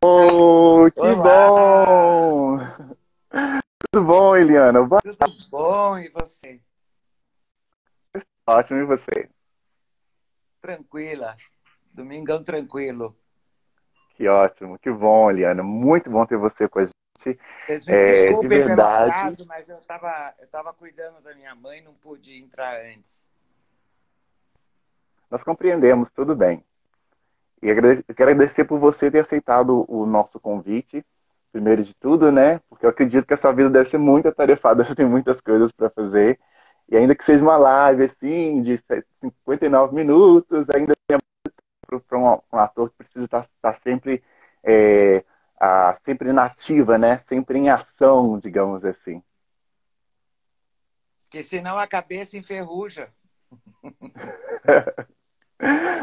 Oh, que Olá, bom! Tudo bom, Eliana? tudo bom? E você? Ótimo, e você? Tranquila? Domingão tranquilo. Que ótimo, que bom, Eliana. Muito bom ter você com a gente. Vocês me De desculpem pelo verdade, atraso, mas eu tava cuidando da minha mãe, não pude entrar antes. nós compreendemos, tudo bem. E eu quero agradecer por você ter aceitado o nosso convite, primeiro de tudo, né? Porque eu acredito que a sua vida deve ser muito atarefada, você tem muitas coisas para fazer. E ainda que seja uma live, assim, de 59 minutos, ainda para um ator que precisa estar sempre, é, sempre nativa, né? Sempre em ação, digamos assim. Porque senão a cabeça enferruja.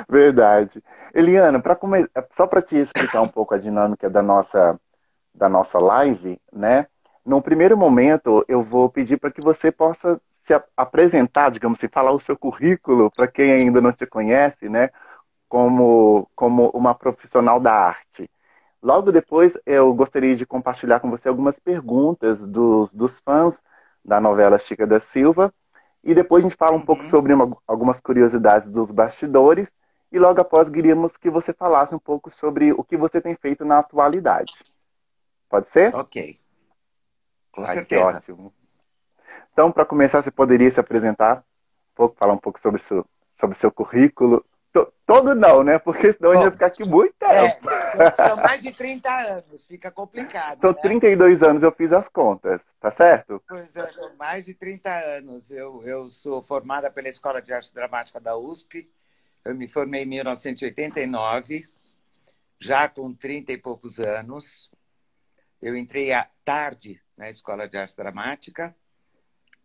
Verdade. Eliana, só para te explicar um pouco a dinâmica da nossa live, né? No primeiro momento, eu vou pedir para que você possa apresentar, digamos assim, falar o seu currículo para quem ainda não te conhece, né? Como uma profissional da arte. Logo depois, eu gostaria de compartilhar com você algumas perguntas dos fãs da novela Chica da Silva. E depois a gente fala um pouco Uhum. sobre algumas curiosidades dos bastidores. E logo após, queríamos que você falasse um pouco sobre o que você tem feito na atualidade. Pode ser? Ok, com Ai, que certeza. ótimo. Então, para começar, você poderia se apresentar falar um pouco sobre o seu currículo? Todo não, né? Porque senão a gente vai Bom, ficar aqui muito tempo. são mais de 30 anos, fica complicado, São né? 32 anos, eu fiz as contas, tá certo? Pois é, são mais de 30 anos. Eu sou formada pela Escola de Arte Dramática da USP. Eu me formei em 1989, já com 30 e poucos anos. Eu entrei à tarde na Escola de Arte Dramática,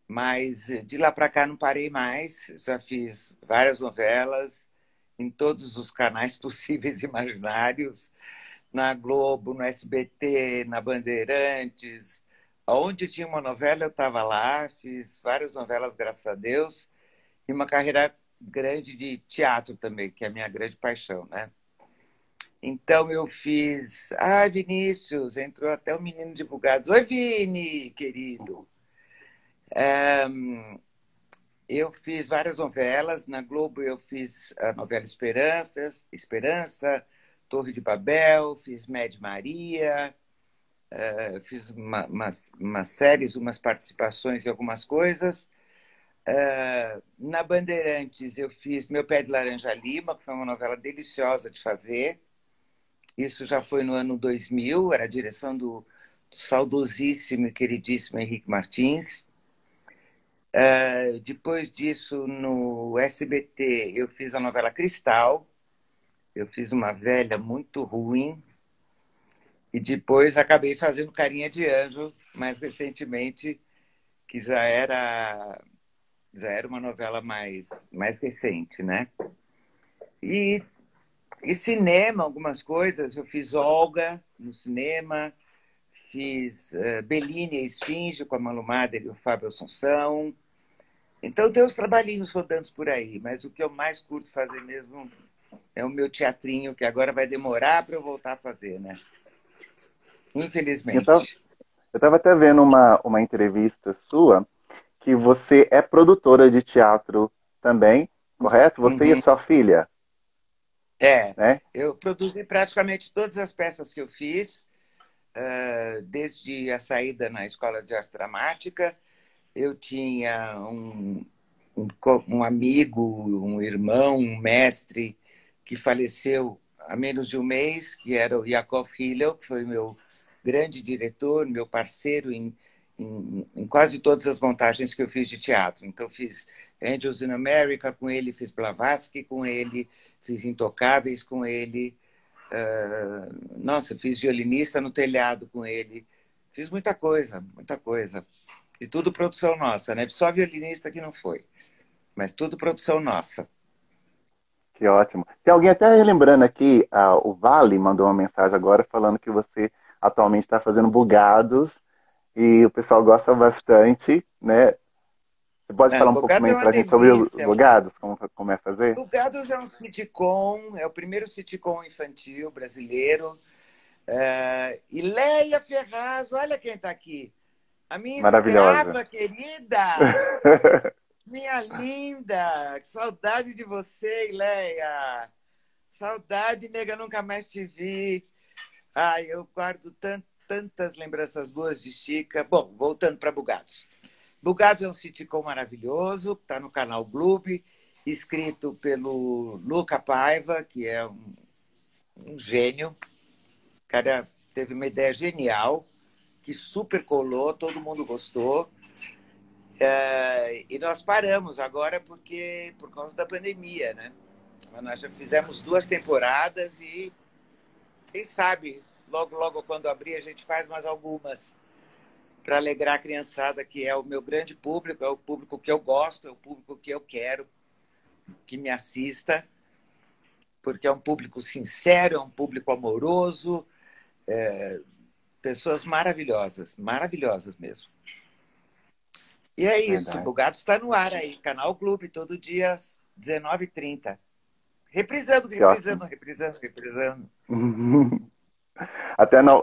mas de lá para cá não parei mais. Já fiz várias novelas em todos os canais possíveis e imaginários, na Globo, no SBT, na Bandeirantes. Onde tinha uma novela, eu estava lá, fiz várias novelas, graças a Deus, e uma carreira grande de teatro também, que é a minha grande paixão, né? Então eu fiz. Ah, Vinícius, entrou até o menino de Bugados. Oi, Vini, querido. Eu fiz várias novelas. Na Globo eu fiz a novela Esperança, Torre de Babel, fiz Mad Maria, fiz umas séries, umas participações em algumas coisas. Na Bandeirantes eu fiz Meu Pé de Laranja Lima, que foi uma novela deliciosa de fazer. Isso já foi no ano 2000, era a direção do saudosíssimo e queridíssimo Henrique Martins. Depois disso, no SBT, eu fiz a novela Cristal, eu fiz uma velha muito ruim, e depois acabei fazendo Carinha de Anjo, mais recentemente, que já era uma novela mais recente, né? E, e cinema, algumas coisas, eu fiz Olga no cinema, fiz Bellini e Esfinge com a Malu Mader e o Fábio Assunção. Então tem os trabalhinhos rodando por aí, mas o que eu mais curto fazer mesmo é o meu teatrinho, que agora vai demorar para eu voltar a fazer, né? Então, Infelizmente. eu estava até vendo uma entrevista sua que você é produtora de teatro também, correto? Você e a Uhum. sua filha, É, né? eu produzi praticamente todas as peças que eu fiz, desde a saída na Escola de Arte Dramática. Eu tinha um amigo, um irmão, um mestre que faleceu há menos de um mês, que era o Yakov Hillel, que foi meu grande diretor, meu parceiro em quase todas as montagens que eu fiz de teatro. Então, fiz Angels in America com ele, fiz Blavatsky com ele, fiz Intocáveis com ele. Nossa, fiz Violinista no Telhado com ele. Fiz muita coisa, muita coisa. E tudo produção nossa, né? Só Violinista que não foi, mas tudo produção nossa. Que ótimo. Tem alguém até relembrando aqui, o Vale mandou uma mensagem agora falando que você atualmente está fazendo bugados e o pessoal gosta bastante, né? Você pode falar um pouco Bugados é também uma pra gente sobre os delícia. Bugados, como é fazer? Bugados é um sitcom, é o primeiro sitcom infantil brasileiro. E Leia Ferraz, olha quem está aqui. A minha Maravilhosa. escrava querida, minha linda, que saudade de você, Leia. Saudade, nega, nunca mais te vi. Ai, eu guardo tantas lembranças boas de Chica. Bom, voltando para Bugados. Bugados é um sitcom maravilhoso, está no canal Globo, escrito pelo Luca Paiva, que é um gênio. O cara teve uma ideia genial, que super colou, todo mundo gostou. E nós paramos agora por causa da pandemia, né? Nós já fizemos 2 temporadas e quem sabe, logo, logo quando abrir, a gente faz mais algumas para alegrar a criançada, que é o meu grande público, é o público que eu gosto, é o público que eu quero que me assista, porque é um público sincero, é um público amoroso, pessoas maravilhosas, maravilhosas mesmo. E é isso, Verdade. Bugados está no ar aí, Canal Clube, todo dia às 19h30. Reprisando, Que ótimo. reprisando, reprisando, reprisando.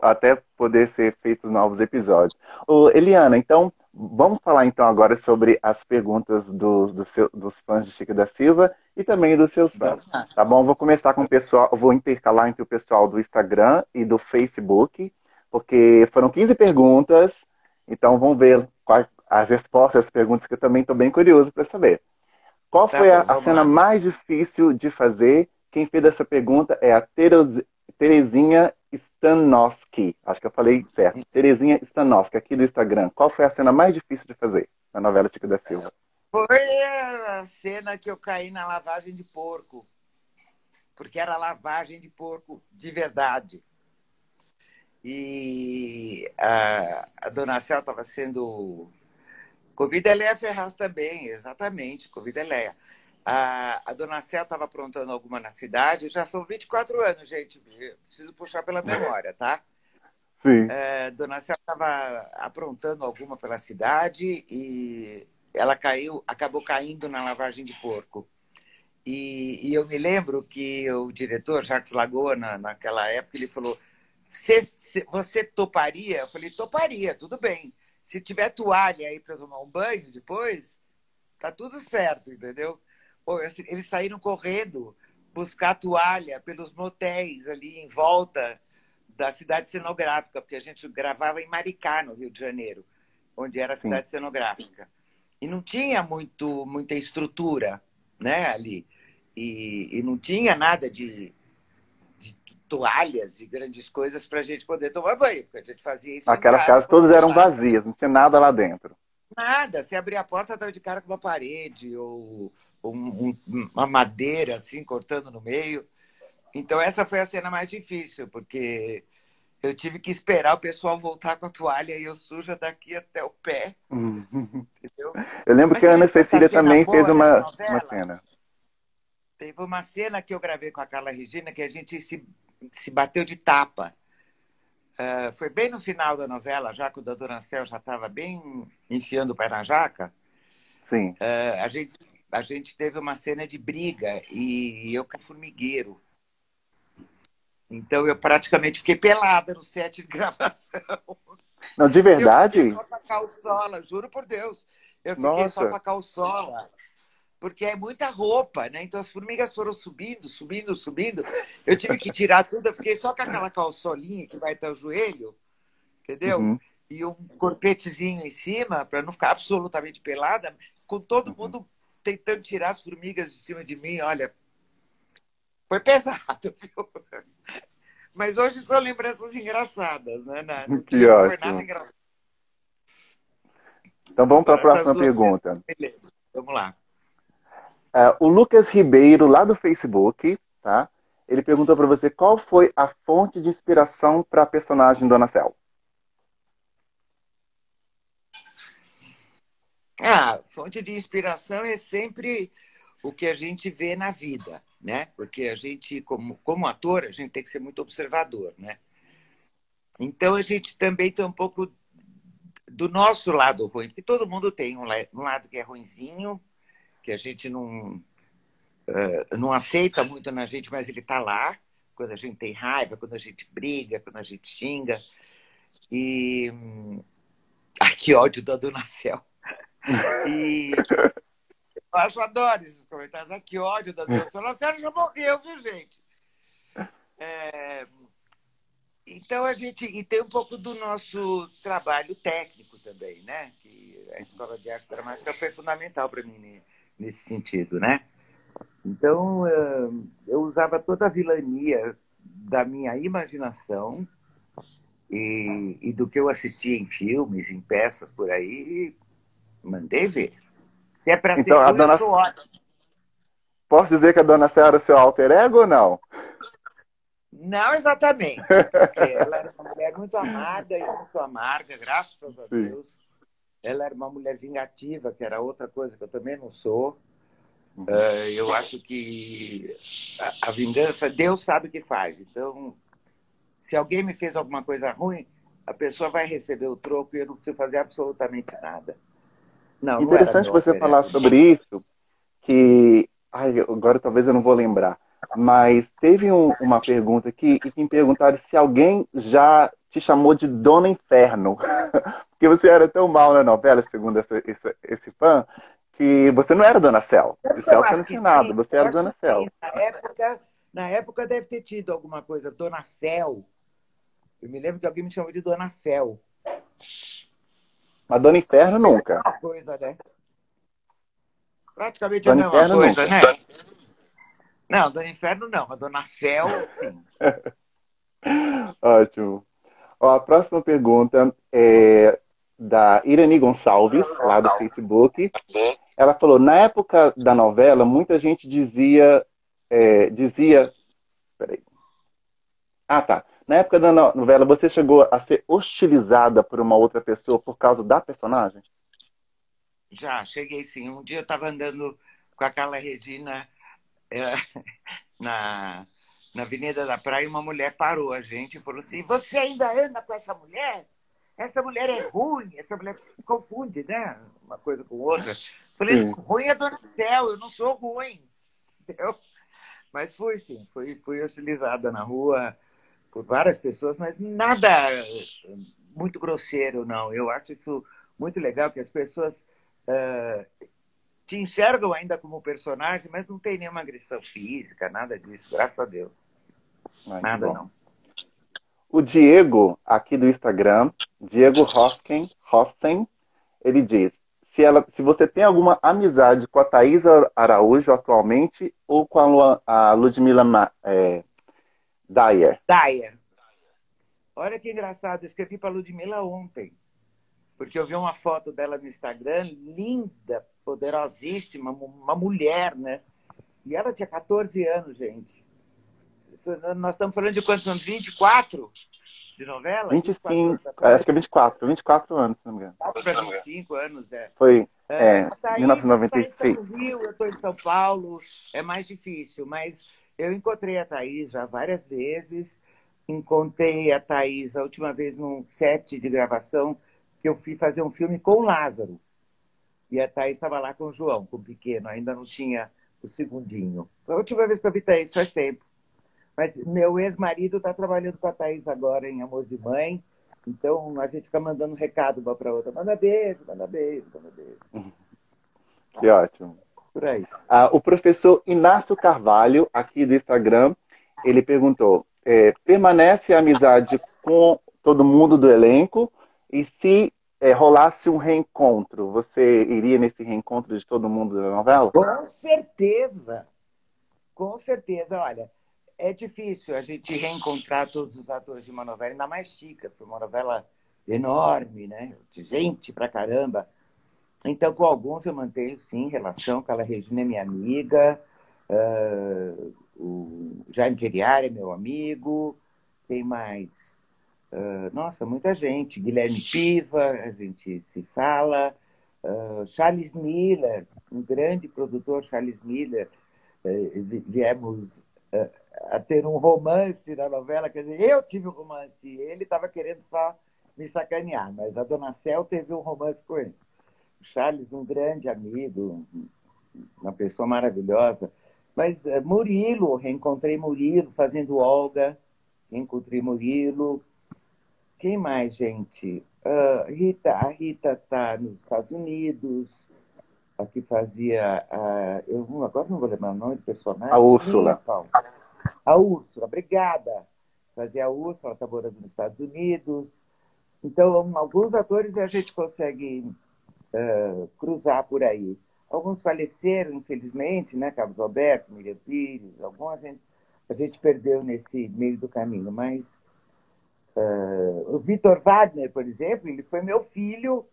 Até poder ser feitos novos episódios. Ô, Eliana, então, vamos falar então agora sobre as perguntas dos fãs de Chica da Silva e também dos seus fãs. Vamos lá. Tá bom? Vou começar com o pessoal, vou intercalar entre o pessoal do Instagram e do Facebook, porque foram 15 perguntas, então vamos ver quais as respostas às perguntas que eu também estou bem curioso para saber. Qual Tá foi a, bom, a vamos cena lá. mais difícil de fazer? Quem fez essa pergunta é a Terezinha Stanoski. Acho que eu falei certo. Terezinha Stanoski, aqui do Instagram. Qual foi a cena mais difícil de fazer na novela Chico da Silva? Foi a cena que eu caí na lavagem de porco, porque era lavagem de porco de verdade. E a dona Céu estava sendo. Convida Eléia Ferraz também, exatamente, convida Eléia. A dona Céu estava aprontando alguma na cidade, já são 24 anos, gente, preciso puxar pela memória, tá? Sim. Dona Céu estava aprontando alguma pela cidade e ela acabou caindo na lavagem de porco. E eu me lembro que o diretor, Jacques Lagoa, naquela época, ele falou: você toparia? Eu falei: toparia, tudo bem. Se tiver toalha aí para tomar um banho depois, tá tudo certo, entendeu? Pô, eles saíram correndo buscar toalha pelos motéis ali em volta da cidade cenográfica, porque a gente gravava em Maricá, no Rio de Janeiro, onde era a Sim. cidade cenográfica. E não tinha muita estrutura, né, ali. E não tinha nada de toalhas e grandes coisas para a gente poder tomar banho, porque a gente fazia isso em Aquelas casa casas quando todas eram levava. vazias, não tinha nada lá dentro. Nada, se abrir a porta, estava de cara com uma parede ou uma madeira assim cortando no meio. Então essa foi a cena mais difícil, porque eu tive que esperar o pessoal voltar com a toalha e eu suja daqui até o pé, entendeu? Eu lembro Mas que a teve Ana tanta Cecília cena também fez boa nessa uma novela. cena. Teve uma cena que eu gravei com a Carla Regina que a gente se bateu de tapa. Foi bem no final da novela, já que o Dona Ancel já estava bem enfiando o pé na jaca. Sim. A gente teve uma cena de briga e eu caí formigueiro. Então eu praticamente fiquei pelada no set de gravação. Não, de Eu fiquei verdade? só com a calçola, juro por Deus. Eu fiquei só com Nossa. a calçola, porque é muita roupa, né? Então as formigas foram subindo, subindo, subindo. Eu tive que tirar tudo, eu fiquei só com aquela calçolinha que vai até o joelho, entendeu? Uhum. E um corpetezinho em cima, para não ficar absolutamente pelada, com todo Uhum. mundo tentando tirar as formigas de cima de mim. Olha, foi pesado, viu? Mas hoje são lembranças engraçadas, né? No Que dia não foi nada ótimo. engraçado. Então vamos para a Foram essas próxima duas cenas pergunta. que eu me lembro. Vamos lá. O Lucas Ribeiro, lá do Facebook, tá? Ele perguntou para você qual foi a fonte de inspiração para a personagem Dona Cel. Fonte de inspiração é sempre o que a gente vê na vida, né? Porque a gente, como ator, a gente tem que ser muito observador, né? Então a gente também tem um pouco do nosso lado ruim, porque todo mundo tem um lado que é ruinzinho, que a gente não aceita muito na gente, mas ele está lá, quando a gente tem raiva, quando a gente briga, quando a gente xinga. E que ódio da Dona Cel. E eu adoro esses comentários. Que ódio da Dona Cel. A Cel já morreu, viu, gente? Então a gente. E tem um pouco do nosso trabalho técnico também, né? Que a Escola de Arte Dramática foi fundamental para mim nesse sentido, né? Então eu usava toda a vilania da minha imaginação e do que eu assistia em filmes, em peças por aí, e mandei ver. Se é para Então, ser ruim, eu sou ótimo. posso dizer que a Dona Cel era seu alter ego ou não? Não exatamente, porque ela era uma mulher muito amarga, e eu não sou amarga, graças a Sim. Deus. Ela era uma mulher vingativa, que era outra coisa que eu também não sou. Eu acho que a vingança, Deus sabe o que faz. Então, se alguém me fez alguma coisa ruim, a pessoa vai receber o troco e eu não preciso fazer absolutamente nada. Não era Interessante meu você alter falar ego. sobre isso, que agora talvez eu não vou lembrar, mas teve uma pergunta aqui e me perguntaram se alguém já te chamou de Dona Inferno, porque você era tão mal na novela, segundo esse fã, que você não era Dona Cel. De Eu Cel você acho não que tinha nada, sim, você eu era acho Dona que sim. Cel. Na época deve ter tido alguma coisa, Dona Fel. Eu me lembro que alguém me chamou de Dona Fel. Mas Dona Inferno nunca. Uma coisa, né? Praticamente a Dona mesma Inferno coisa, nunca. né? Não, Dona Inferno não, mas Dona Fel, sim. Ótimo. Ó, a próxima pergunta é da Irani Gonçalves, lá do Facebook. Ela falou, na época da novela, muita gente dizia, peraí. Ah, tá. Na época da novela, você chegou a ser hostilizada por uma outra pessoa por causa da personagem? Já, cheguei sim. Um dia eu estava andando com a Carla Regina na, na Avenida da Praia e uma mulher parou a gente e falou assim: Você ainda anda com essa mulher? Essa mulher é ruim, essa mulher confunde, né? Uma coisa com outra. Falei: Sim. Ruim é Dona Cel, eu não sou ruim. Entendeu? Mas fui sim, fui hostilizada na rua por várias pessoas, mas nada muito grosseiro, não. Eu acho isso muito legal, que as pessoas te enxergam ainda como personagem, mas não tem nenhuma agressão física, nada disso, graças a Deus. Ai, que Nada, bom. não. O Diego, aqui do Instagram, Diego Rosten, ele diz, se você tem alguma amizade com a Thaisa Araújo atualmente ou com a Ludmilla Dyer. Dyer. Olha que engraçado, eu escrevi para a Ludmilla ontem, porque eu vi uma foto dela no Instagram, linda, poderosíssima, uma mulher, né? E ela tinha 14 anos, gente. Nós estamos falando de quantos anos? 24 de novela? 24 25, anos acho atrás? que é 24 anos, se não me engano. 4 para 25 anos, é. Foi, A Thaís está 1996. no Rio, eu estou em São Paulo, é mais difícil, mas eu encontrei a Thaís já várias vezes. Encontrei a Thaís a última vez num set de gravação que eu fui fazer um filme com o Lázaro. E a Thaís estava lá com o João, com o pequeno, ainda não tinha o segundinho. Foi a última vez que eu vi a Thaís, faz tempo. Mas meu ex-marido está trabalhando com a Thaís agora em Amor de Mãe, então a gente fica mandando recado uma para outra. Manda beijo, manda beijo, manda beijo. Que ótimo. Por aí. O professor Inácio Carvalho, aqui do Instagram, ele perguntou, permanece a amizade com todo mundo do elenco? E se rolasse um reencontro, você iria nesse reencontro de todo mundo da novela? Com certeza, com certeza. Olha, é difícil a gente reencontrar todos os atores de uma novela, ainda mais chica, foi uma novela enorme, né? De gente pra caramba. Então, com alguns eu mantenho, sim, relação. Carla Regina é minha amiga, o Jaime Queriara é meu amigo, tem mais? Nossa, muita gente. Guilherme Piva, a gente se fala. Charles Miller, um grande produtor, Charles Miller, viemos a ter um romance na novela, quer dizer, eu tive um romance, ele estava querendo só me sacanear, mas a Dona Cel teve um romance com ele. O Charles, um grande amigo, uma pessoa maravilhosa. Mas Murilo, reencontrei Murilo fazendo Olga, reencontrei Murilo. Quem mais, gente? A Rita está nos Estados Unidos, a que fazia. Eu agora não vou lembrar o nome do A personagem. Úrsula. Paulo. A Úrsula, obrigada. Fazia a Úrsula, ela está morando nos Estados Unidos. Então, alguns atores a gente consegue cruzar por aí. Alguns faleceram, infelizmente, né? Carlos Alberto, Miriam Pires, alguns a gente perdeu nesse meio do caminho, mas o Vitor Wagner, por exemplo, ele foi meu filho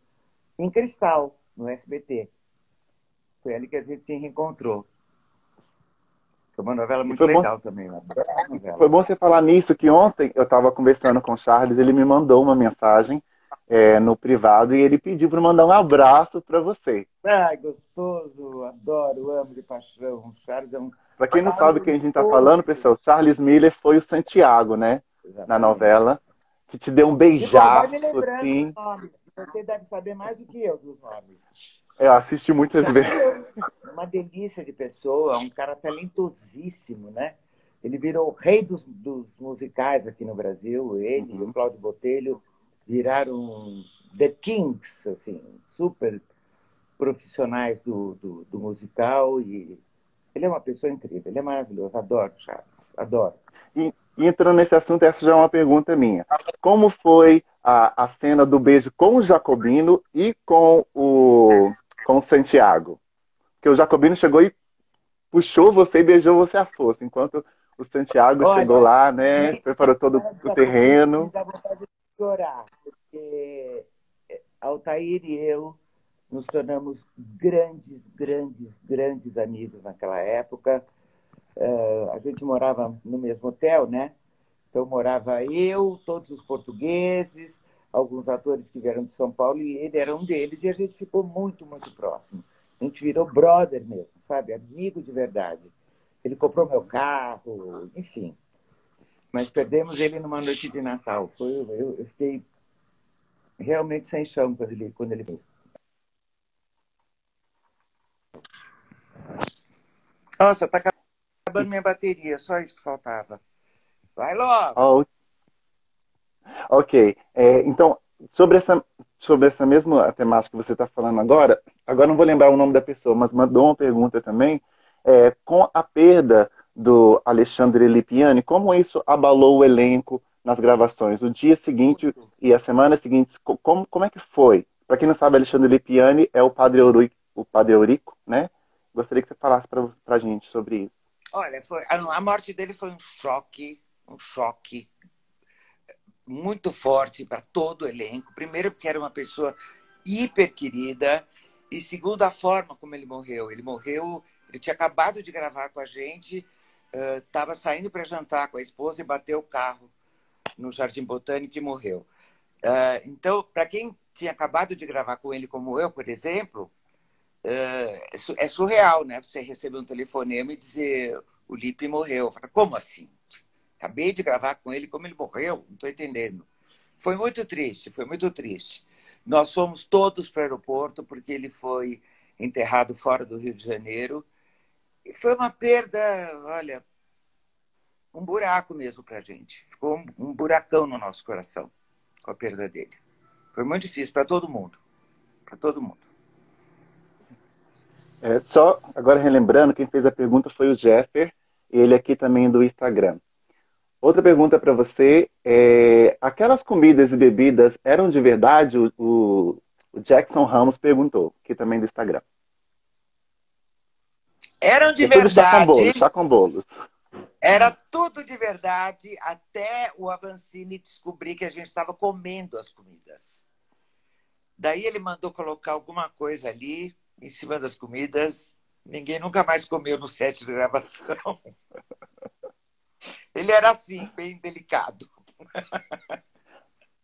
em Cristal, no SBT. Foi ali que a gente se reencontrou. Foi uma novela E muito foi bom, legal também, uma bela foi novela. bom você falar nisso, que ontem eu estava conversando com o Charles, ele me mandou uma mensagem no privado e ele pediu para mandar um abraço para você. Ai, gostoso, adoro, amo de paixão. O Charles é um Para quem não sabe quem a gente está falando, talentoso. pessoal, Charles Miller foi o Santiago, né? Na Exatamente. novela, que te deu um Que bom, vai me beijaço, lembrando os assim. nomes. Você deve saber mais do que eu dos nomes. Eu assisti O muitas vezes. Charles é uma delícia de pessoa, um cara talentosíssimo, né? Ele virou o rei dos musicais aqui no Brasil. Ele e o Uhum. Cláudio Botelho viraram The Kings, assim, super profissionais do musical. E ele é uma pessoa incrível, ele é maravilhoso. Adoro Charles, adoro. E entrando nesse assunto, essa já é uma pergunta minha. Como foi a cena do beijo com o Jacobino e com o Santiago? Porque o Jacobino chegou e puxou você e beijou você à força, enquanto o Santiago chegou Olha, lá, né? nem Preparou todo fala de o Jacobina que me terreno. dá vontade de chorar, porque Altair e eu nos tornamos grandes, grandes, grandes amigos naquela época. A gente morava no mesmo hotel, né? Então morava eu, todos os portugueses, alguns atores que vieram de São Paulo e ele era um deles, e a gente ficou muito, muito próximo. A gente virou brother mesmo, sabe? Amigo de verdade. Ele comprou meu carro, enfim. Mas perdemos ele numa noite de Natal. Eu fiquei realmente sem chão quando ele veio. Nossa, tá acabando E, minha bateria, só isso que faltava. Vai logo! ó, ok. Então, sobre essa mesma temática que você está falando agora não vou lembrar o nome da pessoa, mas mandou uma pergunta também. Com a perda do Alexandre Lipiani, como isso abalou o elenco nas gravações? O dia seguinte Muito. e a semana seguinte, como é que foi? Para quem não sabe, Alexandre Lipiani é o Padre Eurico, né? Gostaria que você falasse para a gente sobre isso. Olha, a morte dele foi um choque muito forte para todo o elenco. Primeiro, porque era uma pessoa hiper querida, e segundo, a forma como ele morreu. Ele tinha acabado de gravar com a gente, estava saindo para jantar com a esposa e bateu o carro no Jardim Botânico e morreu. Então, para quem tinha acabado de gravar com ele, como eu, por exemplo, é surreal, né? Você receber um telefonema e dizer o Lipe morreu. Falo, como assim? Acabei de gravar com ele, como ele morreu? Não estou entendendo. Foi muito triste, foi muito triste. Nós fomos todos para o aeroporto porque ele foi enterrado fora do Rio de Janeiro. E foi uma perda, olha, um buraco mesmo para a gente. Ficou um buracão no nosso coração com a perda dele. Foi muito difícil para todo mundo. Para todo mundo. Só agora relembrando, quem fez a pergunta foi o Jeffer, ele aqui também do Instagram. Outra pergunta para você aquelas comidas e bebidas eram de verdade? O Jackson Ramos perguntou, que também do Instagram. Eram de Depois do chá com verdade, bolo, chá com bolos. era tudo de verdade, até o Avancini descobrir que a gente estava comendo as comidas. Daí ele mandou colocar alguma coisa ali em cima das comidas. Ninguém nunca mais comeu no set de gravação. Ele era assim, bem delicado.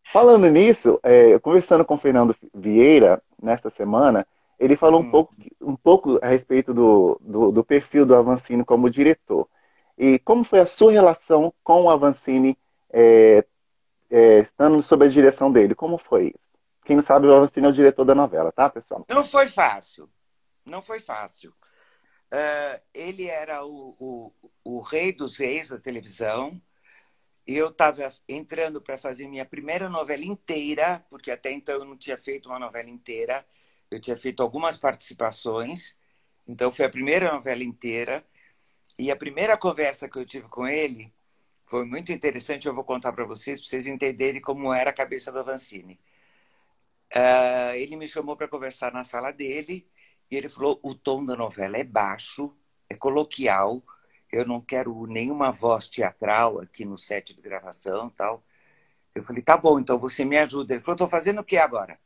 Falando nisso, conversando com o Fernando Vieira nesta semana, ele falou um pouco a respeito do perfil do Avancini como diretor. E como foi a sua relação com o Avancini estando sob a direção dele, como foi isso? Quem não sabe, o Avancini é o diretor da novela, tá, pessoal? Não foi fácil. Não foi fácil. Ele era o rei dos reis da televisão. E eu estava entrando para fazer minha primeira novela inteira, porque até então eu não tinha feito uma novela inteira. Eu tinha feito algumas participações. Então foi a primeira novela inteira. E a primeira conversa que eu tive com ele foi muito interessante. Eu vou contar para vocês entenderem como era a cabeça do Avancini. Ele me chamou para conversar na sala dele e ele falou: o tom da novela é baixo, é coloquial, eu não quero nenhuma voz teatral aqui no set de gravação, tal. Eu falei: tá bom, então você me ajuda. Ele falou: tô fazendo o que agora?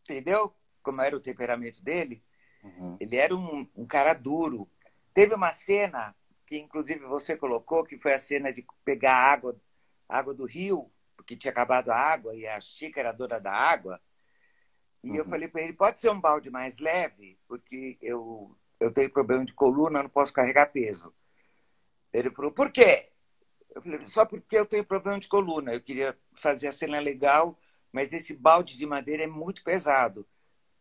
Entendeu como era o temperamento dele? Uhum. Ele era um cara duro. Teve uma cena que inclusive você colocou, que foi a cena de pegar água do rio, porque tinha acabado a água e a Chica era dona da água. E eu Uhum. falei para ele: pode ser um balde mais leve, porque eu tenho problema de coluna, não posso carregar peso. Ele falou: por quê? Eu falei: só porque eu tenho problema de coluna. Eu queria fazer a cena legal, mas esse balde de madeira é muito pesado.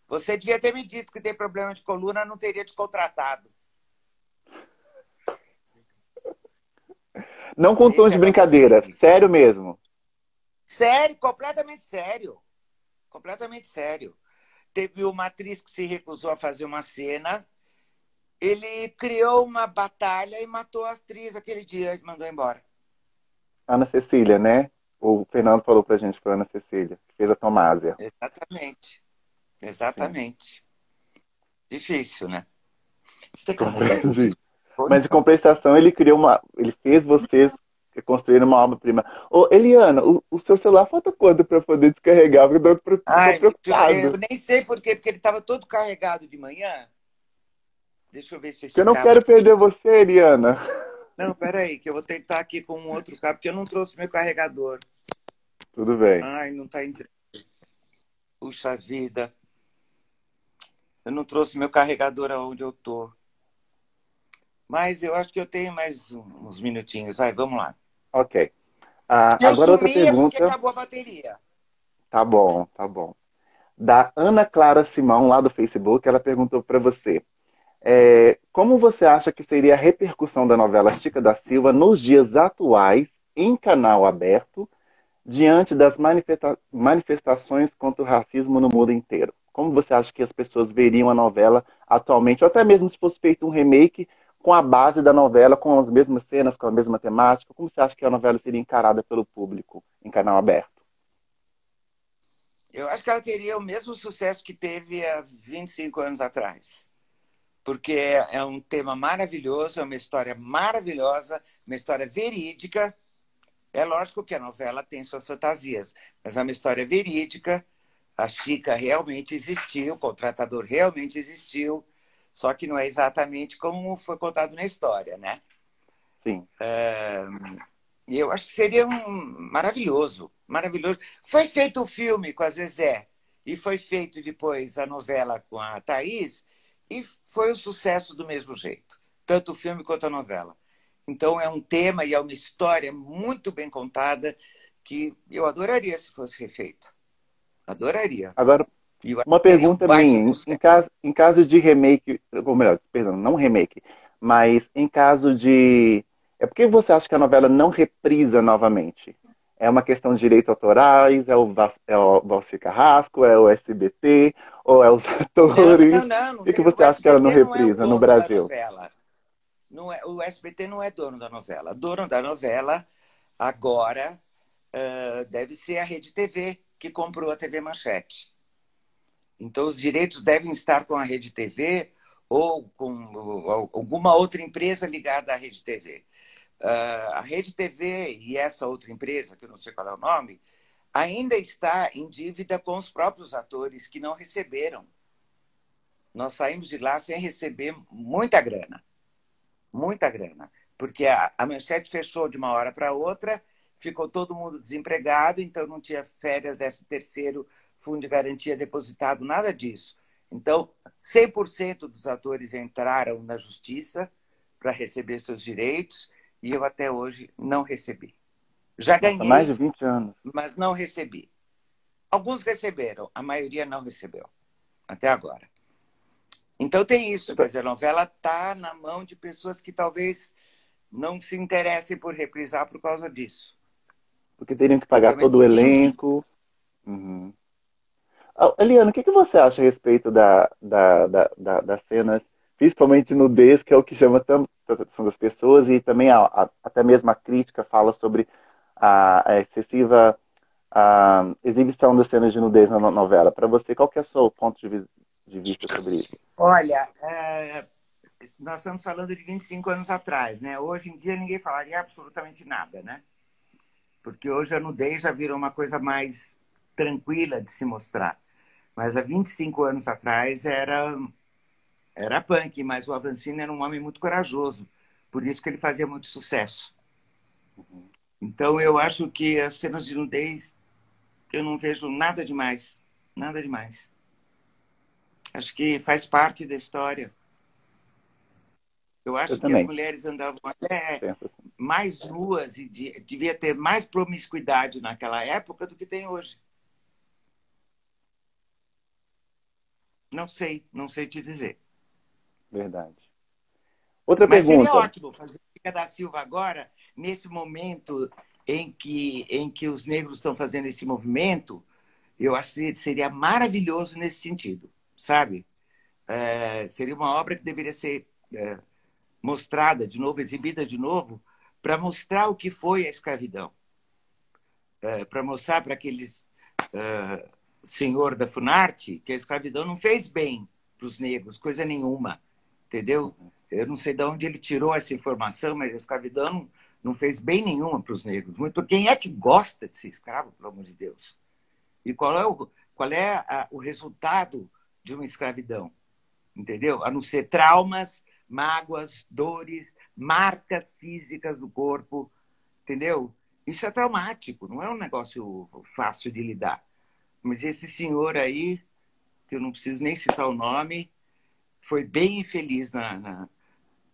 Você devia ter me dito que tem problema de coluna, não teria te contratado. Não com tom Esse de era o brincadeira, Avancini. sério mesmo. Sério, completamente sério. Completamente sério. Teve uma atriz que se recusou a fazer uma cena. Ele criou uma batalha e matou a atriz aquele dia e mandou embora. Ana Cecília, né? O Fernando falou pra gente, foi a Ana Cecília, que fez a Tomásia. Exatamente. Sim, Exatamente. Difícil, né? Você tem carregador de compreendi. fone, Mas de não? compensação, ele fez vocês construir uma obra-prima. Ô, Eliana, o seu celular falta quanto para poder descarregar? Porque tô Ai, eu preocupado. nem sei por quê, porque ele estava todo carregado de manhã. Deixa eu ver se Porque esse eu não cabo quero aqui. perder você, Eliana. Não, peraí, que eu vou tentar aqui com um outro cabo, porque eu não trouxe meu carregador. Tudo bem. Ai, não está entrando. Puxa vida. Eu não trouxe meu carregador aonde eu tô. Mas eu acho que eu tenho mais uns minutinhos. Vai, vamos lá. Ok. Se eu Agora outra sumir é porque pergunta. acabou a bateria. Tá bom, tá bom. Da Ana Clara Simão, lá do Facebook, ela perguntou para você. Como você acha que seria a repercussão da novela Chica da Silva nos dias atuais, em canal aberto, diante das manifestações contra o racismo no mundo inteiro? Como você acha que as pessoas veriam a novela atualmente, ou até mesmo se fosse feito um remake com a base da novela, com as mesmas cenas, com a mesma temática? Como você acha que a novela seria encarada pelo público em canal aberto? Eu acho que ela teria o mesmo sucesso que teve há 25 anos atrás. Porque é um tema maravilhoso, é uma história maravilhosa, uma história verídica. É lógico que a novela tem suas fantasias, mas é uma história verídica. A Chica realmente existiu, o contratador realmente existiu, só que não é exatamente como foi contado na história, né? Sim. E eu acho que seria maravilhoso, maravilhoso. Foi feito o filme com a Zezé e foi feito depois a novela com a Thaís e foi um sucesso do mesmo jeito, tanto o filme quanto a novela. Então é um tema e é uma história muito bem contada que eu adoraria se fosse refeita. Adoraria. Agora, E eu acho uma que teria um pergunta baita minha, sucesso. em caso de remake, ou melhor, perdão, não remake, mas em caso de. Por que você acha que a novela não reprisa novamente? É uma questão de direitos autorais? É o Valci Carrasco? É o SBT? Ou é os Não, atores? não, não, Por não que tem. O você acha que ela não SBT não é o reprisa no dono da Brasil? novela. Não é, o SBT não é dono da novela. Dono da novela agora deve ser a Rede TV, que comprou a TV Manchete. Então, os direitos devem estar com a Rede TV ou com alguma outra empresa ligada à Rede TV. A Rede TV e essa outra empresa, que eu não sei qual é o nome, ainda está em dívida com os próprios atores que não receberam. Nós saímos de lá sem receber muita grana, porque a Manchete fechou de uma hora para outra, ficou todo mundo desempregado, então não tinha férias, 13º, fundo de garantia depositado, nada disso. Então, 100% dos atores entraram na justiça para receber seus direitos e eu até hoje não recebi. Já Nossa, mais de ganhei, 20 anos. mas não recebi. Alguns receberam, a maioria não recebeu, até agora. Então tem isso, quer dizer, a novela está na mão de pessoas que talvez não se interessem por reprisar por causa disso. Porque teriam que pagar Problema todo o de dinheiro. elenco. Uhum. Eliana, o que você acha a respeito das cenas, principalmente nudez, que é o que chama tanto a atenção das pessoas, e também até mesmo a crítica fala sobre a excessiva exibição das cenas de nudez na novela. Para você, qual que é o seu ponto de vista sobre isso? Olha, nós estamos falando de 25 anos atrás, né? Hoje em dia ninguém falaria absolutamente nada, né? Porque hoje a nudez já virou uma coisa mais tranquila de se mostrar. Mas há 25 anos atrás era punk, mas o Avancini era um homem muito corajoso. Por isso que ele fazia muito sucesso. Então eu acho que as cenas de nudez eu não vejo nada demais. Nada demais. Acho que faz parte da história. Eu Eu acho que as também mulheres andavam até penso assim. mais nuas e devia ter mais promiscuidade naquela época do que tem hoje. Não sei te dizer. Verdade. Outra Mas seria pergunta. ótimo fazer Chica da Silva agora, nesse momento em que os negros estão fazendo esse movimento, eu acho que seria maravilhoso nesse sentido, sabe? Seria uma obra que deveria ser mostrada de novo, exibida de novo, para mostrar o que foi a escravidão, para mostrar para aqueles senhor da Funarte que a escravidão não fez bem para os negros, coisa nenhuma, entendeu? Eu não sei de onde ele tirou essa informação, mas a escravidão não fez bem nenhuma para os negros. Muito quem é que gosta de ser escravo, pelo amor de Deus? E qual é o resultado de uma escravidão? Entendeu? A não ser traumas, mágoas, dores, marcas físicas do corpo, entendeu? Isso é traumático, não é um negócio fácil de lidar. Mas esse senhor aí, que eu não preciso nem citar o nome, foi bem infeliz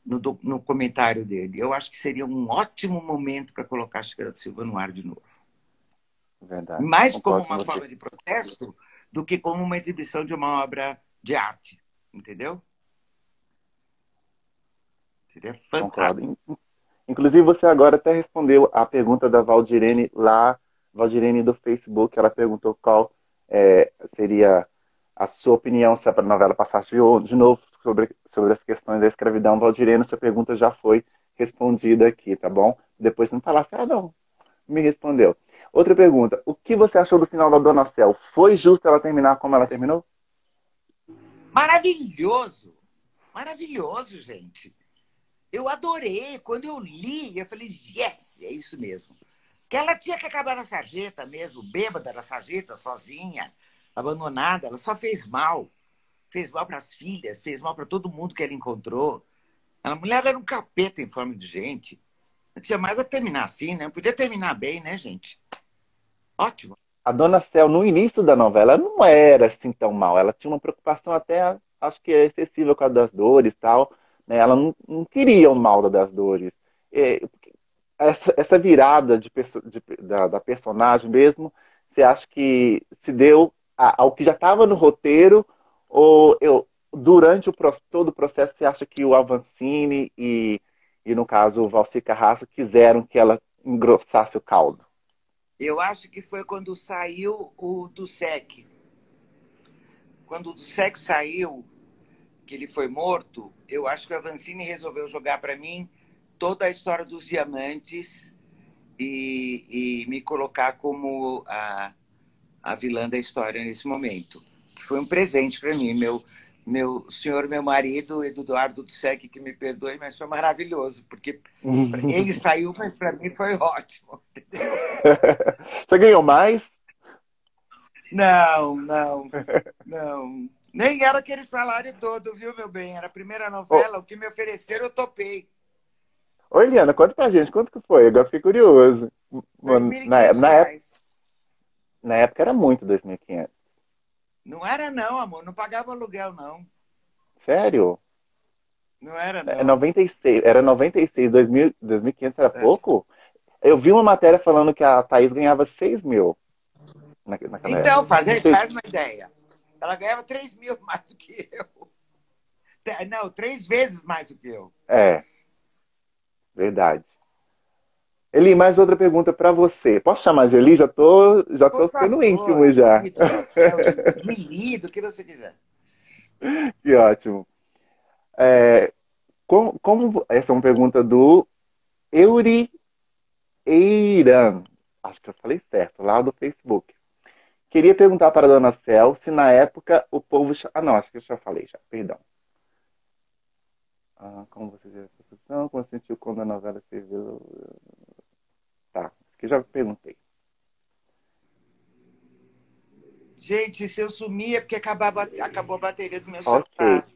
no comentário dele. Eu acho que seria um ótimo momento para colocar a Chica da Silva no ar de novo. Verdade. Mais como Concordo com uma você. forma de protesto do que como uma exibição de uma obra de arte. Entendeu? Seria fantástico. Concordo. Inclusive, você agora até respondeu a pergunta da Valdirene lá, Valdirene do Facebook. Ela perguntou qual seria a sua opinião se a novela passasse de novo sobre as questões da escravidão. Valdirene, sua pergunta já foi respondida aqui, tá bom? Depois não falasse, não, me respondeu. Outra pergunta, o que você achou do final da Dona Cel? Foi justo ela terminar como ela terminou? Maravilhoso! Maravilhoso, gente. Eu adorei. Quando eu li, eu falei, yes, é isso mesmo. Que ela tinha que acabar na sarjeta mesmo, bêbada na sarjeta, sozinha, abandonada. Ela só fez mal. Fez mal para as filhas, fez mal para todo mundo que ela encontrou. A mulher era um capeta em forma de gente. Não tinha mais a terminar assim, né? Podia terminar bem, né, gente? Ótimo. A Dona Cel, no início da novela, não era assim tão mal. Ela tinha uma preocupação até, acho que excessiva com a das dores e tal. Né? Ela não queria o mal das dores. Essa virada da personagem mesmo, você acha que se deu ao que já estava no roteiro ou durante todo o processo você acha que o Avancini e no caso o Valci Carrasco quiseram que ela engrossasse o caldo? Eu acho que foi quando saiu o do SEC. Quando o do SEC saiu, que ele foi morto, eu acho que o Avancini resolveu jogar para mim toda a história dos diamantes e me colocar como a vilã da história nesse momento. Que foi um presente para mim. Meu senhor, meu marido, Eduardo Dussek, que me perdoe, mas foi maravilhoso, porque ele saiu, mas para mim foi ótimo, entendeu? Você ganhou mais? Não, não, não. Nem era aquele salário todo, viu, meu bem? Era a primeira Ô, novela, o que me ofereceram eu topei. ô, Eliana, conta pra gente, quanto que foi? Agora fiquei curioso. Dois mil e Na, quinhentos na, época, reais. na época era muito 2.500. Não era não, amor, não pagava aluguel, não. Sério? Não era, É não. 96, era 96, 2000, 2.500 era É. pouco? Eu vi uma matéria falando que a Thaís ganhava 6 mil naquela Então, época. Não sei. faz uma ideia. Ela ganhava 3.000 mais do que eu. Não, 3 vezes mais do que eu. É, verdade. Eli, mais outra pergunta para você. Posso chamar de Eli? Já tô Por ficando favor, íntimo já. querido do céu, Lili, do que você quiser. Que ótimo. É, essa é uma pergunta do Euri Eiran. Acho que eu falei certo, lá do Facebook. Queria perguntar para a Dona Cel se na época o povo. Ah, não, acho que eu já falei já, perdão. Como você viu a produção? Como você sentiu quando a novela se viu? Tá, isso que eu já perguntei. Gente, se eu sumir é porque acabou a bateria do meu Ok. celular.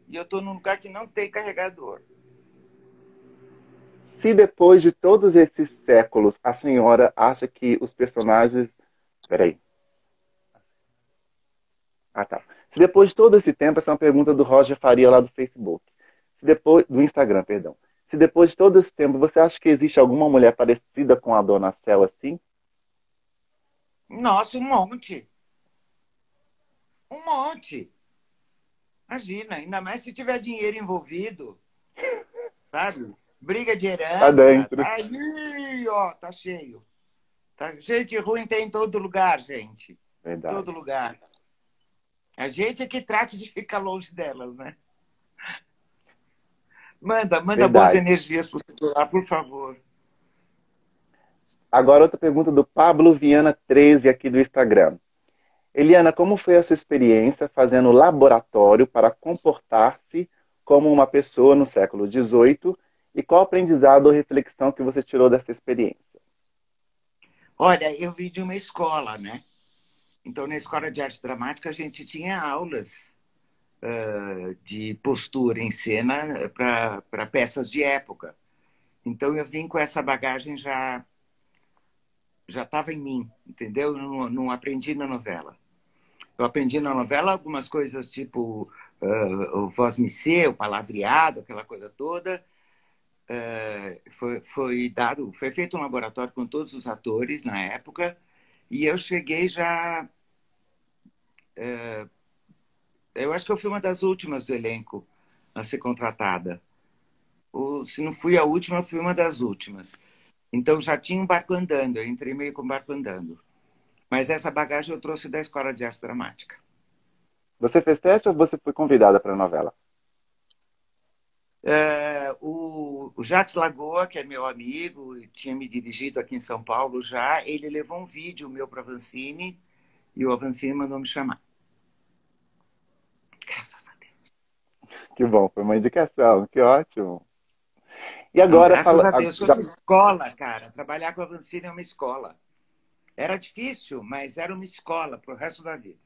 E eu estou num lugar que não tem carregador. Se depois de todos esses séculos a senhora acha que os personagens. Peraí. Ah, tá. Se depois de todo esse tempo, essa é uma pergunta do Roger Faria lá do Facebook. Se depois, do Instagram, perdão. Se depois de todo esse tempo, você acha que existe alguma mulher parecida com a Dona Cel assim? Nossa, um monte. Um monte. Imagina, ainda mais se tiver dinheiro envolvido, sabe? Briga de Tá herança. dentro. Tá aí, ó, tá cheio. Tá... Gente ruim tem em todo lugar, gente. Em Verdade. todo lugar. A gente é que trate de ficar longe delas, né? Manda boas Verdade. energias pro celular, por favor. Agora outra pergunta do Pablo Viana 13 aqui do Instagram. Eliana, como foi a sua experiência fazendo laboratório para comportar-se como uma pessoa no século XVIII e qual aprendizado ou reflexão que você tirou dessa experiência? Olha, eu vim de uma escola, né? Então, na escola de arte dramática, a gente tinha aulas de postura em cena para peças de época. Então, eu vim com essa bagagem já estava em mim, entendeu? Eu não aprendi na novela. Eu aprendi na novela algumas coisas tipo o voz missê, o palavreado, aquela coisa toda. Foi feito um laboratório com todos os atores na época e eu cheguei já. Eu acho que eu fui uma das últimas do elenco a ser contratada. Ou, se não fui a última, eu fui uma das últimas. Então já tinha um barco andando, eu entrei meio com o barco andando. Mas essa bagagem eu trouxe da Escola de Arte Dramática. Você fez teste ou você foi convidada para a novela? O Jacques Lagoa, que é meu amigo e tinha me dirigido aqui em São Paulo já, ele levou um vídeo meu para a Avancini e o Avancini mandou me chamar. Graças a Deus. Que bom, foi uma indicação, que ótimo. E Não, agora graças fala, a Deus. Foi já, uma escola, cara. Trabalhar com a Avancini é uma escola. Era difícil, mas era uma escola para o resto da vida.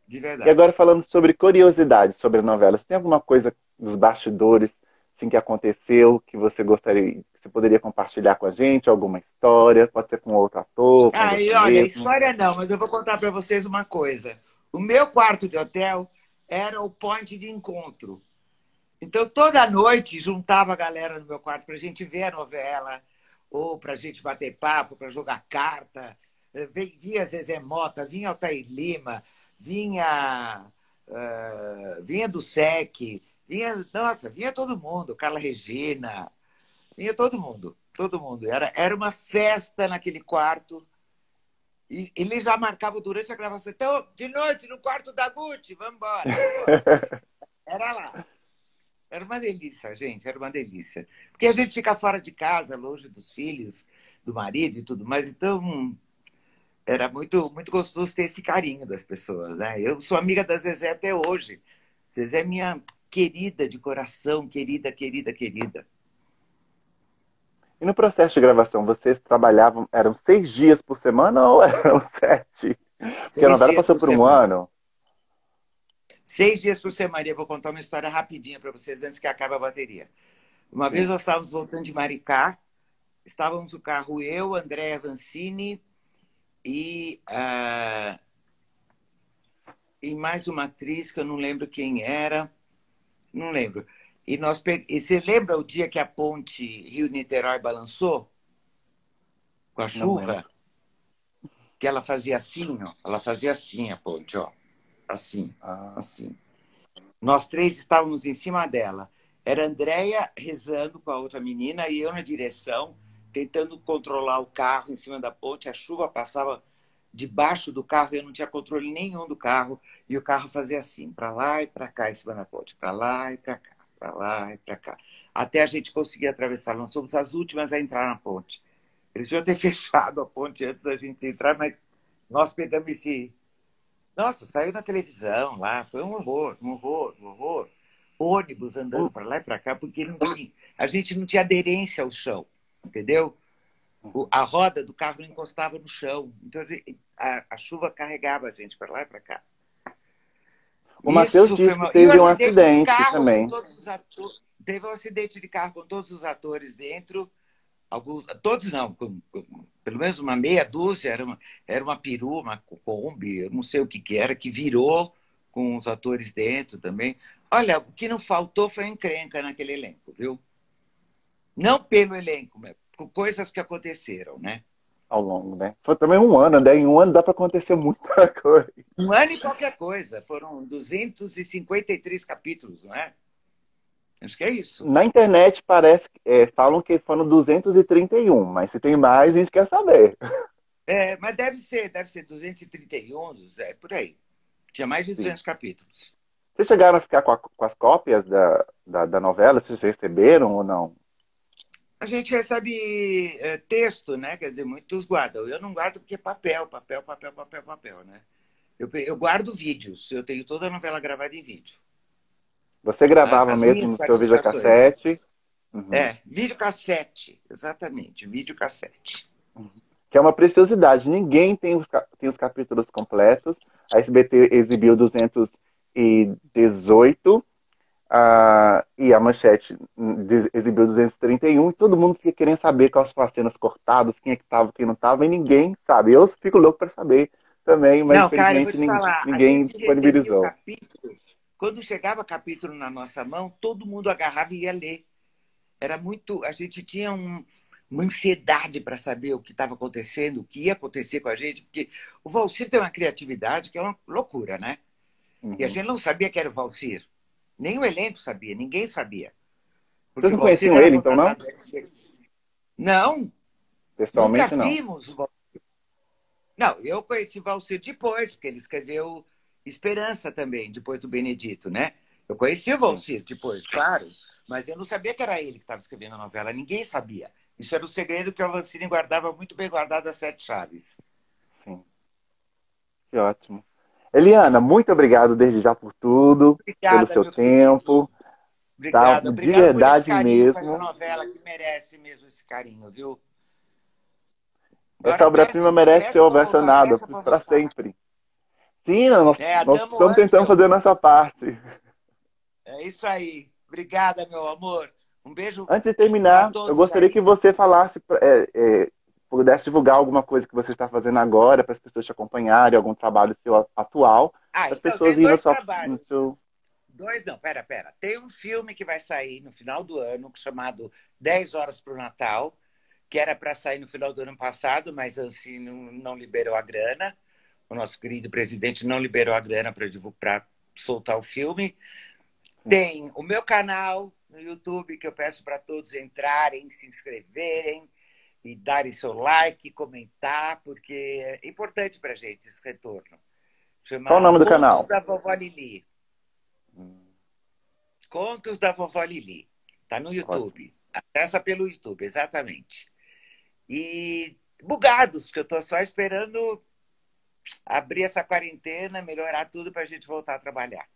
De e agora verdade. falando sobre curiosidade sobre a novela, você tem alguma coisa dos bastidores assim, que aconteceu que você gostaria, que você poderia compartilhar com a gente? Alguma história? Pode ser com outro ator, com Ah, e você olha, mesmo? história não, mas eu vou contar para vocês uma coisa. O meu quarto de hotel era o point de encontro. Então, toda noite, juntava a galera no meu quarto para a gente ver a novela, ou para a gente bater papo, para jogar carta. Vinha Zezé Mota, vinha Altair Lima, vinha do SEC, vinha todo mundo, Carla Regina, vinha todo mundo, todo mundo. Era uma festa naquele quarto. E ele já marcava durante a gravação. Então, de noite, no quarto da Gucci, vamos embora, vamos embora. Era lá. Era uma delícia, gente, era uma delícia. Porque a gente fica fora de casa, longe dos filhos, do marido e tudo mais, então era muito, muito gostoso ter esse carinho das pessoas, né? Eu sou amiga da Zezé até hoje. Zezé é minha querida de coração, querida, querida, querida. E no processo de gravação, vocês trabalhavam, eram 6 dias por semana ou eram 7? Porque a Seis novela dias passou por por um semana. ano. 6 dias por semana. E eu vou contar uma história rapidinha para vocês antes que acabe a bateria. Uma vez Sim. nós estávamos voltando de Maricá, estávamos no carro eu, André Avancini e mais uma atriz que eu não lembro quem era. Não lembro. E você lembra o dia que a ponte Rio-Niterói balançou com a Não lembro. chuva? Que ela fazia assim, ó. Ela fazia assim a ponte, ó. Assim, Ah, assim. Nós três estávamos em cima dela. Era a Andréia rezando com a outra menina e eu na direção, tentando controlar o carro em cima da ponte. A chuva passava debaixo do carro, eu não tinha controle nenhum do carro. E o carro fazia assim, para lá e para cá em cima da ponte. Para lá e para cá, para lá e para cá. Até a gente conseguir atravessar. Nós somos as últimas a entrar na ponte. Eles deviam ter fechado a ponte antes da gente entrar, mas nós pegamos esse. Nossa, saiu na televisão lá, foi um horror, um horror, um horror. Ônibus andando para lá e para cá, porque não tinha, a gente não tinha aderência ao chão, entendeu? A roda do carro não encostava no chão, então a chuva carregava a gente para lá e para cá. o Matheus Isso foi disse que uma... E o teve um acidente de acidente carro com também. todos os atores. Teve um acidente de carro com todos os atores dentro. Alguns, todos não, pelo menos uma meia dúzia, era uma perua, uma Kombi, eu não sei o que, que era, que virou com os atores dentro também. Olha, o que não faltou foi encrenca naquele elenco, viu? Não pelo elenco, mas por coisas que aconteceram, né? Ao longo, né? Foi também um ano, né? Em um ano dá para acontecer muita coisa. Um ano e qualquer coisa, foram 253 capítulos, não é? Acho que é isso. Na internet parece, falam que foram 231, mas se tem mais, a gente quer saber. É, mas deve ser 231, é por aí. Tinha mais de Sim. 200 capítulos. Vocês chegaram a ficar com as cópias da novela? Vocês receberam ou não? A gente recebe texto, né? Quer dizer, muitos guardam. Eu não guardo porque é papel, papel, papel, papel, papel, né? Eu guardo vídeos. Eu tenho toda a novela gravada em vídeo. Você gravava As mesmo minhas no seu participações, né? videocassete? Uhum. É, videocassete, exatamente, videocassete. Que é uma preciosidade. Ninguém tem os capítulos completos. A SBT exibiu 218 e a Manchete exibiu 231 e todo mundo fica querendo saber quais foram as cenas cortadas, quem é que estava, quem não estava, e ninguém sabe. Eu fico louco para saber também, mas Não, cara, eu vou infelizmente te falar, a ninguém gente recebia o disponibilizou. capítulo, quando chegava capítulo na nossa mão, todo mundo agarrava e ia ler. Era muito. A gente tinha uma ansiedade para saber o que estava acontecendo, o que ia acontecer com a gente, porque o Valcir tem uma criatividade que é uma loucura, né? E a Uhum. gente não sabia que era o Valcir. Nem o elenco sabia, ninguém sabia. Vocês Porque o não Valcir conheciam era ele, então, não? contratado do SBT. Não, nunca Pessoalmente, não. vimos o Valcir. Não, eu conheci o Valcir depois, porque ele escreveu Esperança também, depois do Benedito, né? Eu conheci o Sim, Valcir depois, claro, mas eu não sabia que era ele que estava escrevendo a novela, ninguém sabia. Isso era um segredo que o Avancini guardava muito bem guardado às sete chaves. sim. Que ótimo. Eliana, muito obrigado desde já por tudo, pelo Obrigada, seu meu querido. tempo, tá? Obrigada, De obrigado por esse verdade carinho com essa mesmo. novela que merece mesmo esse carinho, viu? Essa Agora obra-prima merece ser ovacionada peça para para voltar. sempre. Sim, É, nós Adamo estamos tentando Angel. fazer a nossa parte. É isso aí. Obrigada, meu amor. Um beijo Antes de para terminar, eu todos gostaria que aí. você falasse, pudesse divulgar alguma coisa que você está fazendo agora, para as pessoas te acompanharem, algum trabalho seu atual, Ah, para as então, pessoas tem irem dois no trabalhos. seu. Dois não, pera. Tem um filme que vai sair no final do ano, chamado 10 Horas para o Natal, que era para sair no final do ano passado, mas assim não liberou a grana. O nosso querido presidente não liberou a grana para soltar o filme. Tem o meu canal no YouTube, que eu peço para todos entrarem, se inscreverem e darem seu like, comentar, porque é importante para a gente esse retorno. Qual o Chama nome do Contos canal? da Vovó Lili. Contos da Vovó Lili. Está no Ótimo. YouTube. Acessa pelo YouTube, exatamente. E bugados, que eu estou só esperando abrir essa quarentena, melhorar tudo para a gente voltar a trabalhar.